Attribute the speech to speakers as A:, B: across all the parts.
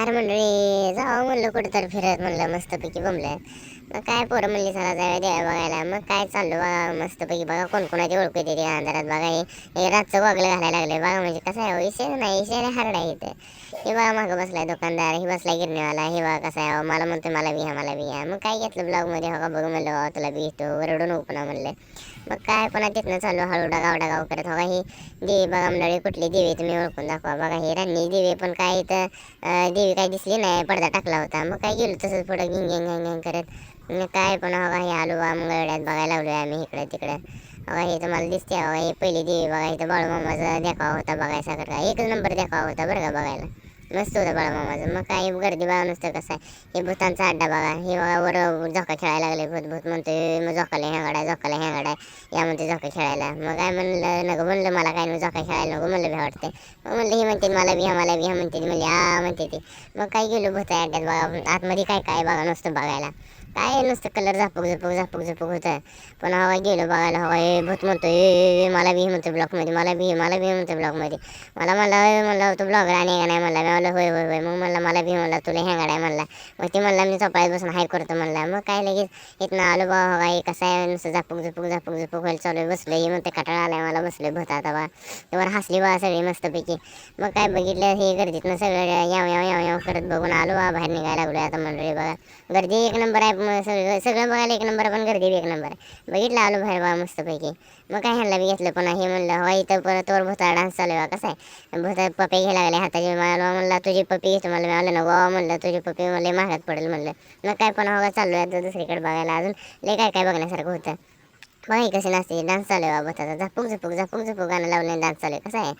A: अरे मंडळी जावं म्हणलं कुठं तर फिरत म्हणलं मस्तपैकी बमलं. मग काय पोरं म्हणली चला जाऊया देवा बघायला. मग काय चाललं बघा मस्तपैकी बघा कोण कोणाची ओळखू येते ते अंधारात बघा. हे रातचं वागलं घालायला लागले बघा. म्हणजे कसं आहे विषय नाही विषय हारड आहे इथं. हे बघा मागं बसलाय दुकानदार, हे बसलाय गिरणीवाला, हे बघा कसं आहे मला म्हणतो मला बी ह्या मला बी ह्या. मग काय घेतलं ब्लॉगमध्ये हो का बघ म्हणलं बाबा तुला बी येतो वरडून ओपना म्हणलं. मग काय पुन्हा तिथनं चालू हळू डागाव करत हो का. ही देवी बघा मंडळी कुठली देवी तुम्ही ओळखून दाखवा. बघा ही राणी देवी पण काय इथं देवी काय दिसली नाही, पडदा टाकला होता. मग काय गेलो तसंच पुढं घिंग घिंग घिंग घिंग करत. मग काय पण बघा हे आलो बा मंगळवेढ्यात बघायला लागलोय आम्ही इकडं तिकडं. बघा हे तुम्हाला दिसते बघा हे पहिली देवी बघा इथं बाळूमामाचा देखावा होता बघायसारखा. एकच नंबर देखावा होता बरं का बघायला. मस्त होतं बाळूमामाचं. मग काय गर्दी बघा नुसतं कसं आहे. हे भूतांचा अड्डा बघा. हे बघा वर झोका खेळायला लागले भूत भूत म्हणते मग झोकाला हँगाडा या म्हणते झोका खेळायला. मग काय म्हणलं नको म्हणलं मला काय नाही झोका खेळायला नको म्हणलं भ्या वाटते. मग म्हणलं हे म्हणते मला बी ह्या म्हणते म्हणले म्हणते ते. मग काय गेलो भूता अड्ड्यात बघा आतमध्ये काय काय बघा नुसतं बघायला. काय नुसतं कलर झापक होतं. पण हवा गेलो बघायला हवा हे भूत म्हणतो मला बी म्हणतो ब्लॉकमध्ये मला बी म्हणतो ब्लॉकमध्ये. म्हणलं तो ब्लॉगर आणि का नाही म्हणला. मी म्हणलं होय मग मला बी म्हणला तुला हँगाड आहे म्हणला. मग ते म्हणला मी चपाळीत बसून हाय करतो म्हणला. मग काय लगेच इथनं आलो बा हो हे कसं आहे नुसतं झापक व्हायला चालू बसलं. हे म्हणते कटाळा आलाय मला बसले भूत आता बा. तेव्हा हसली बा सगळी मस्तपैकी. मग काय बघितलं हे गर्दीतनं सगळं याव करत बघून आलो बा बाहेर निघायला लागलो. आता मंडळी बघा गर्दी एक नंबर आहे. सगळं बघायला एक नंबर पण गर्दी बी एक नंबर आहे. बघितलं आलो बाहेर बा मस्तपैकी. मग काय ह्यांना बी घेतलं पुन्हा हे म्हणलं हो इथं परत तोर भूता डान्स चालू आहे कसं आहे. भूता पप्पी घ्यायला लागले हाताची मला म्हणला तुझी पप्पी घेतो मला. मी ना वा म्हणलं तुझी पप्पी मला महागात पडेल म्हणलं. मग काय पण हो चालू आहे दुसरीकडे बघायला अजून लय काय काय बघण्यासारखं होतं. बघा कसे नाचते डान्स चालू आहे बाबा. झपूक गाणं लावलं डान्स चालू आहे कसं आहे.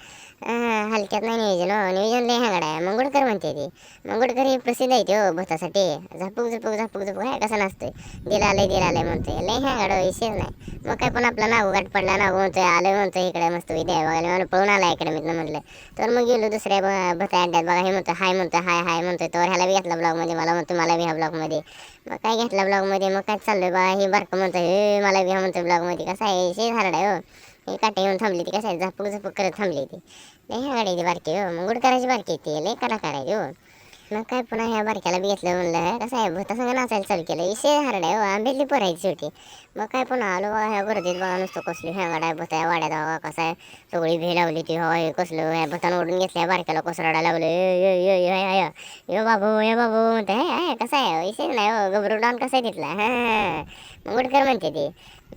A: हलक्यात नाही नियोजन हो नियोजन लय हँगड आहे. मंगोडकर म्हणते ती मंगोडकर ही प्रसिद्ध आहे ते हो भूतासाठी. झपूक आहे कसं नाचतोय दिला आलंय म्हणतोय लय हँगड विषय नाही. मग काय पण आपला नागोगाठ पडला नागो म्हणतोय आलं म्हणतोय इकडे मस्त विद्या बघायला मला पळून आला अकॅडमीतनं म्हणलं. तर मग गेलो दुसऱ्या भूता अड्ड्यात बघा. हे म्हणतो हाय म्हणतोय तर ह्याला बी घेतला ब्लॉगमध्ये मला म्हणतो मला बी ह्या ब्लॉगमध्ये. मग काय घेतला ब्लॉगमध्ये. मग काय चाललोय बा हे बारकं म्हणतोय मला बी ह्या म्हणतोय ब्लॉगमध्ये कसं आहे विषय झारड आहे हो. हे काटे येऊन थांबली ती कसं आहे झपूक करत थांबली ती लय ह्या गाडी बारकी हो. मग गुडकराची बारकी ती लय कलाकार आहे हो. मग काय पुन्हा ह्या बारक्याला बी घेतलं म्हणलं कसं आहे भूतासंग नाचायला चालू केलं विषय हरड आहे हो. आंब्यातली पोरायची शेवटी. मग काय पुन्हा आलो बघा ह्या गर्दीत बघा नुसतं कसली हँगाड आहे भूता वाड्यात बघा कसं आहे. सगळी भे लावली ती हो हे कसलं ह्या भूतानं ओढून घेतल्या बारक्याला कोसराडा लागलं यो बाबू म्हणते हे कसं आहे विषय नाही हो. गबरू डाऊन कसं आहे तिथला मग गुडकर म्हणते ते.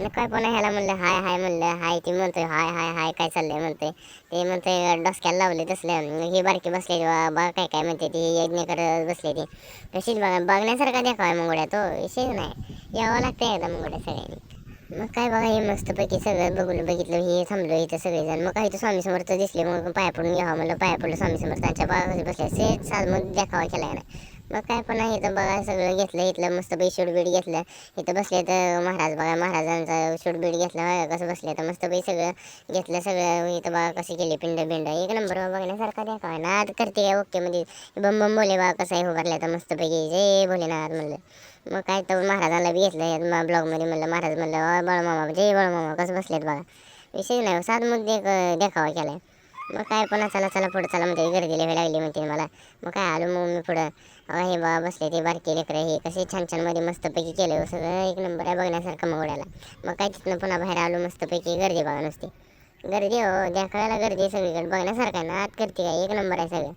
A: मग काय पुन्हा ह्याला म्हणलं हाय म्हणलं हाय ती म्हणतोय हाय काय चाललंय म्हणते. ते म्हणते डोसक्याला लावले तसल्या ही बारकी बसले बघा काय म्हणते ती यज्ञ करत बसले ती. तशीच बघण्यासारखा देखावा आहे मंगोड्यात हो विषय नाही यावं लागतं एकदा मंगोड्या सगळ्यांनी. मग काय बघा हे मस्तपैकी सगळं बघितलं हे थांबलो इथं सगळेजण. मग काही इथं स्वामी समर्थ दिसले मग पाया पडून घ्यावं म्हणलं. पाया पडलं स्वामी समर्थांच्या बागा बसल्या सेट साल मग देखावा केला नाही. मग काय पण इथं बघा सगळं घेतलं इथलं मस्तपैकी शूटबीट घेतलं. इथं बसले तर महाराज बघा महाराजांचा शूटबीट घेतला बघा कसं बसले तर मस्तपैकी सगळं घेतलं. सगळं इथं बघा कशी केली पिंड एक नंबर बघण्यासारखा देखावा ना आता करते ओके म्हणजे बम बोले बा कसं आहे उभारलं तर मस्तपैकी जय भोलेनाथ म्हणलं. मग काय तर महाराजांना बी घेतलं ब्लॉगमध्ये म्हणलं महाराज म्हणलं बाळूमामा जय बाळूमामा कसं बसलेत बघा विषय नाही सात मध्ये देखावा केलाय. मग काय पण चला पुढं चला म्हणजे गर्दी लई लागली म्हणते मला. मग काय आलो मग मी पुढं हे बा बसले ते बारके लेकरं हे कसे छान मध्ये मस्तपैकी केलं सगळं एक नंबर आहे बघण्यासारखं मंगोड्याला. मग काय तिथनं पुन्हा बाहेर आलो मस्तपैकी गर्दी बघा नुसती गर्दी हो देखायला गर्दी सगळीकडे बघण्यासारखं आहे ना आत करते काय एक नंबर आहे सगळं.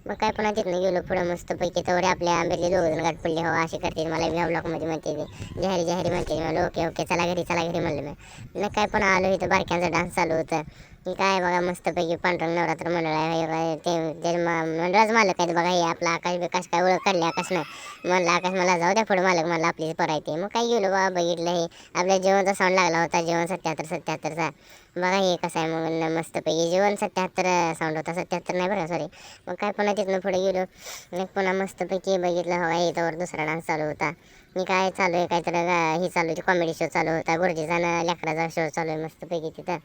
A: मग काय पुन्हा तिथनं गेलो पुढं मस्तपैकी तेवढे आपल्या आंब्यातले दोघं गाठ पडले हो असे करते मला ह्या ब्लॉकमध्ये म्हणते ते जाहिरी म्हणते मला ओके चला घरी म्हणलं मी. मग काय पण आलो इथं बारक्यांचा डान्स चालू होतं. की काय बघा मस्तपैकी पांढरंग नवरात्र मंडळ आहे ते मंडळाच मालक आहेत बघा. हे आपला आकाश काय ओळख काढली आकाश नाही म्हणलं आकाश मला जाऊ द्या पुढं मालक मला आपली पोरायते. मग काय गेलो बा बघितलं हे आपल्या जेवणचा साऊंड लागला होता जेवण 77चा बघा हे कसं आहे मग मस्तपैकी जेवण 77 साऊंड होता 77 नाही बरं सॉरी. मग काय पुन्हा तिथनं पुढे गेलो. मग पुन्हा मस्तपैकी बघितलं हवा इथं दुसरा डान्स चालू होता. मी काय चालू आहे काय तर हे चालू होती कॉमेडी शो चालू होता गुरुजीचा लेकराचा शो चालू आहे मस्तपैकी तिथं.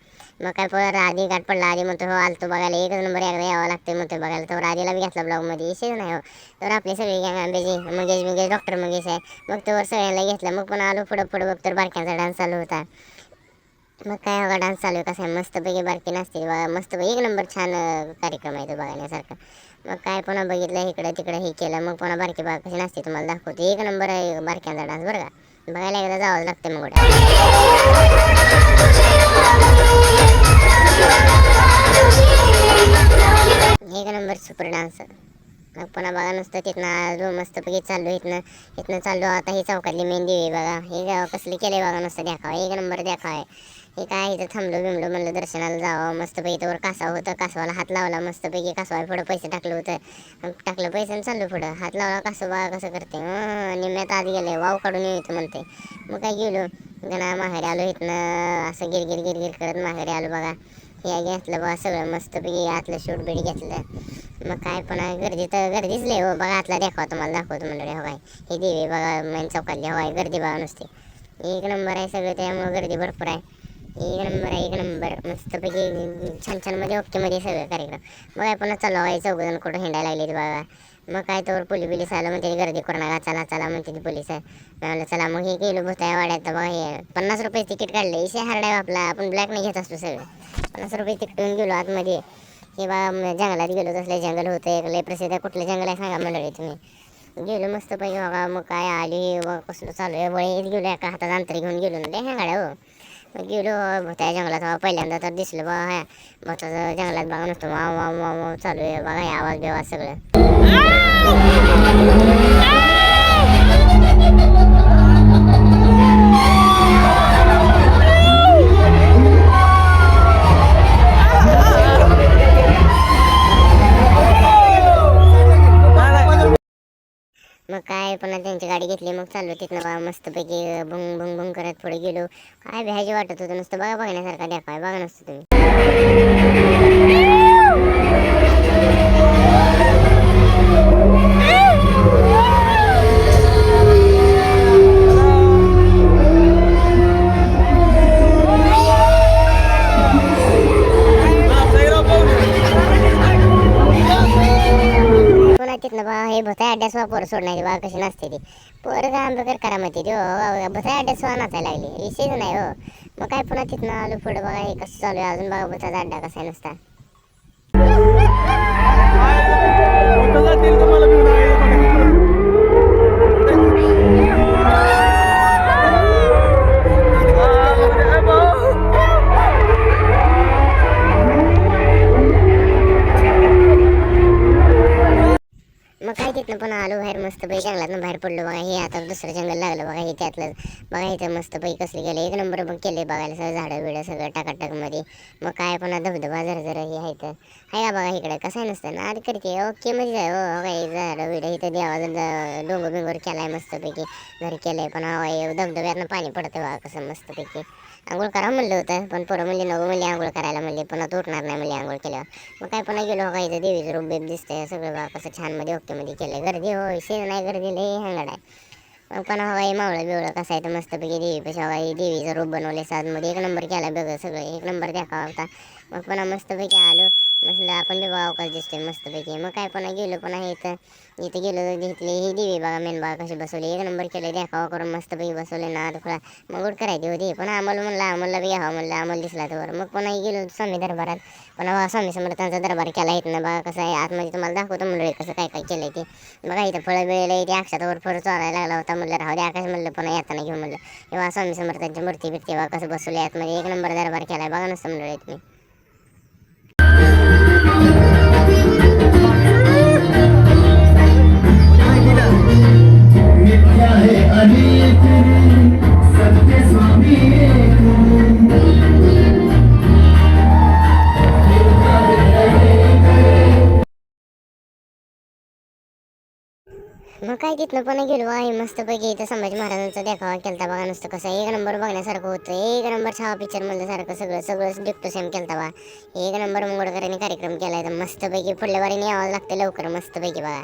A: मग काय पर आधी गाठ पडला आधी म्हणतो हो आलतो बघायला एकच नंबर एकदा यावं लागते म्हणतो बघायला. तर आधीला बी घेतला ब्लॉगमध्ये विषय नाही हो. तर आपली सगळी गँग आंब्याची मंगेश डॉक्टर मंगेश आहे. मग तर सगळ्यांना घेतलं मग पण आलो पुढं बघतो बारक्यांचा डान्स चालू होता. मग काय बघा डान्स चालू आहे कसा आहे मस्तपैकी बारकी नाचते बघा मस्तपैकी एक नंबर छान कार्यक्रम आहे तो बघण्यासारखा. मग काय पुन्हा बघितलं इकडं तिकडं हे केलं मग पुन्हा बारकी बाग कशी नाचते तुम्हाला दाखवते एक नंबर आहे बारक्यांचा डान्स बरं का बघायला एकदा जावंच लागते मग एक नंबर सुपर डान्स. मग पुन्हा बघा नुसतं तिथनं आलो मस्तपैकी चाललो इथनं इथनं चाललो आता ही चौकातली मेन देवी बघा हे गाव कसली केले बघा नुसतं देखावा एक नंबर देखावा आहे. हे काय इथं थांबलो बिमलो म्हणलं दर्शनाला जावं मस्तपैकी त्यावर कासव होतं कासवाला हात लावला मस्तपैकी कासवा पुढं पैसे टाकलं होतं टाकलं पैसे आणि चाललो पुढं हात लावला कासव बघा कसं करते निम्म्यात आत गेले वाव काढून येतो म्हणते. मग काय गेलो गणा माहेरी आलो इथनं असं गिरगिर गिरगिर करत माहेरी आलो बघा हे घेतलं बघा सगळं मस्तपैकी आतलं शूट बीट घेतलं. मग काय पण गर्दी तर गर्दीच लय हो बघा आतला दाखवा तुम्हाला दाखवतो मंडळी हवाय हे देवी बघा मेन चौकातली हवाय गर्दी बघा नुसते एक नंबर आहे सगळं त्यामुळे गर्दी भरपूर आहे. एक नंबर आहे एक नंबर मस्तपैकी छान छान मध्ये ओकेमध्ये सगळं कार्यक्रम. मग पुन्हा चला व्हाय चौघजण कुठं हिंडायला लागले बघा. मग काय तर पोलीस आलं म्हणते गर्दी करू नका चला चला म्हणते ती पोलीस म्हणलं चला मग हे गेलो भुताया वाड्यात बघा हे 50 रुपये तिकीट काढले इशे हारडाय आपला आपण ब्लॅक नाही घेत असतो सगळं 50 रुपये तिकीटून गेलो आतमध्ये. हे बा जंगलात गेलो तसले जंगल होतं एक लय प्रसिद्ध कुठलं जंगल आहे सांगा मंडळी तुम्ही. गेलो मस्त पैकी बघा मग काय आली कसलं चालू आहे बळी गेलो एका हातात अंतरी घेऊन गेलो ना लय हांगाड्या हो. मग गेलो त्या जंगलात पहिल्यांदा तर दिसलं बघा ह्या भुताचं जंगलात बघा नुसतं वाव वाव वाव वाव चालू आहे बघा हे आवाज बिवाज सगळं. मग काय पुन्हा त्यांची गाडी घेतली मग चाललो तिथनं बघा मस्तपैकी भुंग भुंग भुंग करत पुढे गेलो काय भ्यायची वाटत होतं नुसतं बघा बघण्यासारखा देखाय बघा नुसतं तुम्ही. पुन्हा तिथनं बा हे भुताय अड्ड्यास वा पोरं सोडण्याची बा कशी नसते ती पोरं काय आंबेकर करा म्हणते ती हो भुताय अड्ड्यास वा नाचायला लागली विषयच नाही हो. मग काय पुन्हा तिथनं आलो पुढं बघा हे कसं चालू आहे अजून बघा भुताचा अड्डा कसा आहे नुसता. मग काय तिथनं पण आलो बाहेर मस्त पैकी जंगलातनं बाहेर पडलो बघा हे आता दुसरं जंगल लागलं बघा हे त्यातलं बघा इथं मस्त पैकी कसले गेले एक नंबर मग केले बघायला सगळं झाडं बिडं सगळं टाकाटाकमध्ये. मग काय पुन्हा धबधबा झरझर हे आहे तर आहे का बघा इकडे कसं आहे नसतं ना आधी करते ओके म्हणजे आहे हो काही झाडं बिडं इथं देवाचा डोंगर बिंगोर केला आहे मस्तपैकी घरी केलं आहे पण हवा धबधब्यातनं पाणी पडतं बघा कसं मस्तपैकी. आंघोळ करा म्हणलं होतं पण पोरं म्हणले नको म्हणले आंघोळ करायला म्हणले पुन्हा तो उठणार नाही म्हणले आंघोळ केल्यावर. मग काय पुन्हा गेलो का इथं देवीचं रूप बीप दिसतंय सगळं बघा कसं छान मध्ये ओकेमध्ये केलं गर्दी हो विषय नाही गर्दी लई हंगड आहे. मग पण हवा हे मावळं बिवळं कसं आहे तर मस्तपैकी देवीपेक्षा हवा हे देवीचं रूप बनवले साधमध्ये एक नंबर केला बघ सगळं एक नंबर दाखवा होता. मग पुन्हा मस्तपैकी आलो म्हटलं आपण बी बघा अवकाश दिसतोय मस्तपैकी. मग काय पुन्हा गेलो पुन्हा इथं गेलो घेतली ही देवी बघा मेन बघा कशी बसवली एक नंबर केले देखावा करून मस्तपैकी बसवले ना खुळा मग उठ करायची होती पण आम्हाला म्हणलं आम्हाला बी घ्यावं म्हणलं आम्हाला दिसला तर मग पुन्हा गेलो स्वामी दरबारात पुन्हा स्वामी समर्थांचा दरबार केला इथनं बघा कसं आहे आतमध्ये तुम्हाला दाखवतो मंडळी कसं काय काय केलंय ते. बघा इथं फळं बिळलं इथे अक्षातावर फळ चोरायला लागला होता म्हणलं राहू दे आकाश म्हणलं पुन्हा येताना घेऊन म्हणलं तेव्हा स्वामी समर्थांची मूर्ती बिर्ती बघा कसं बसवली आतमध्ये एक नंबर दरबार केलाय बघा नुसतं मंडळी तुम्ही. मग काय तिथनं पण गेलो आहे मस्तपैकी इथं संभाजी महाराजांचा देखावा केलता बघा नुसतं कसं एक नंबर बघण्यासारखं होतं एक नंबर छावा पिक्चर म्हणल्यासारखं सगळं सगळं डिप्टो सेम केलता बघा एक नंबर मंगळकरांनी कार्यक्रम केला आहे तर मस्तपैकी पुढल्या वारीने यावं लागतं लवकर मस्तपैकी बघा.